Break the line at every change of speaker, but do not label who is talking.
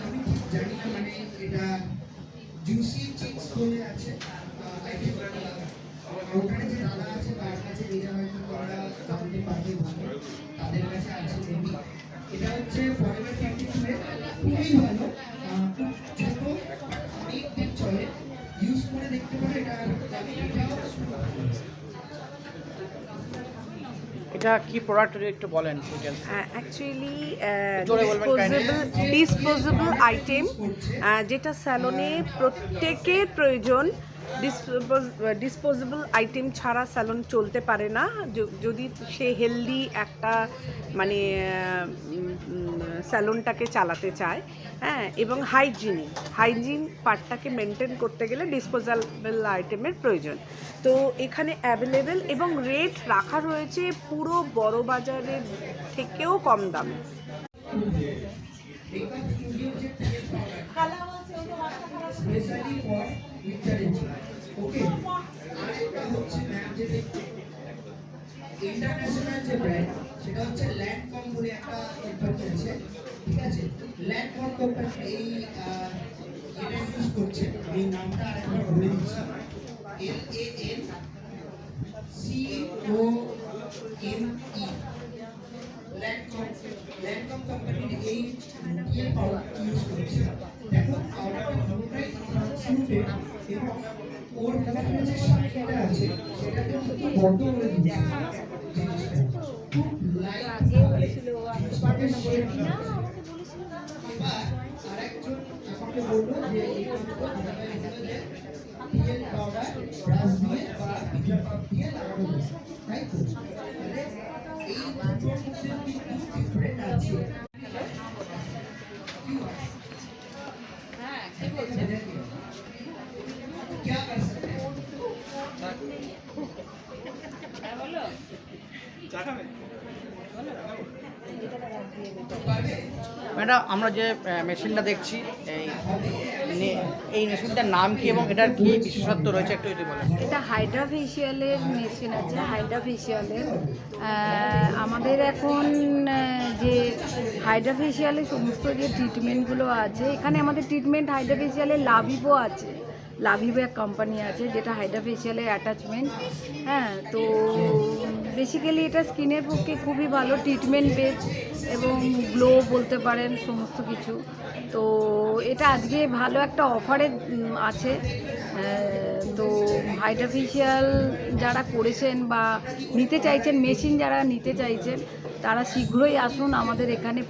আমি ঠিক জানি না, মানে এটা জুসি চিজ বলে আছে। ওখানে যে দাদা আছে তার কাছে এটা হয়তো তোমরা জানতে পারবে ভালো, তাদের কাছে আছে মেবি। এটা হচ্ছে ফরএভার 22 এর খুবই ভালো, খুব ছোট, অনেক দিন চলে, ইউজ করে দেখতে পারো।
এটা কি প্রোডাক্ট একটু বলেন ডিটেইলস।
অ্যাকচুয়ালি
জোরে বলবেন কাইন্ডলি।
ডিসপোজেবল আইটেম, যেটা স্যালনে প্রত্যেকের প্রয়োজন। ডিসপোজেবল আইটেম ছাড়া স্যালন চলতে পারে না, যদি সে হেলদি একটা মানে স্যালনটাকে চালাতে চায়। হ্যাঁ, এবং হাইজিন পার্টটাকে মেনটেন করতে গেলে ডিসপোজেবল আইটেমের প্রয়োজন। তো এখানে অ্যাভেলেবেল এবং রেট রাখা রয়েছে পুরো বড় বাজারের থেকেও কম দামে।
ইন্টারন্যাশনাল যে ব্র্যান্ড সেটা হচ্ছে ল্যান্ডকম বলে একটা কোম্পানি আছে, ঠিক আছে? ল্যান্ডকম কোম্পানি এই এটা ইউজ করছে। এই নামটা আরেকবার বলে দিচ্ছি, LANCOME। ল্যান্ডকম কোম্পানির এই রিয়েল পাউডার ইউজ করছে। দেখো পাউডারটা পুরোটাই ট্রান্সলুসেন্ট এবং ওর মধ্যে যে শাইনটা আছে সেটাকে কিন্তু বন্ধ করে দিচ্ছে জিনিসটা। খুব লাইট বলেছিল আমাকে শেড না, আমাকে বলেছিল না। এবার আরেকজন আমাকে বলল যে এই কথাটা যেটা লিখে যে রিয়েল পাউডার ব্রাশ দিয়ে বা পিজা পাপ দিয়ে লাগানো যায়, তাই তো? তাহলে এই দুটোর মধ্যে কিন্তু ডিফারেন্ট আছে। হ্যাঁ, কি বলছেন? क्या कर सकते हैं? बोलो
ম্যাডাম, আমরা যে মেশিনটা দেখছি এই মেশিনটার নাম কি এবং এটার কি বিশেষত্ব রয়েছে একটু যদি বলেন।
এটা হাইড্রা ফেশিয়ালের মেশিন আছে। হাইড্রা ফেশিয়ালের আমাদের এখন যে হাইড্রা ফেশিয়ালের সমস্ত যে ট্রিটমেন্টগুলো আছে, এখানে আমাদের ট্রিটমেন্ট হাইড্রা ফেশিয়ালের লাভিভো আছে। লাভিভো এক কোম্পানি আছে যেটা হাইড্রা ফেশিয়ালের অ্যাটাচমেন্ট। হ্যাঁ, তো বেসিক্যালি এটা স্কিনের পক্ষে খুবই ভালো, ট্রিটমেন্ট বেস এবং গ্লো বলতে পারেন সমস্ত কিছু। তো এটা আজকে ভালো একটা অফারে আছে। তো হাইড্রা ফেশিয়াল যারা করেছেন বা নিতে চাইছেন, মেশিন যারা নিতে চাইছেন, তারা শীঘ্রই আসুন আমাদের এখানে।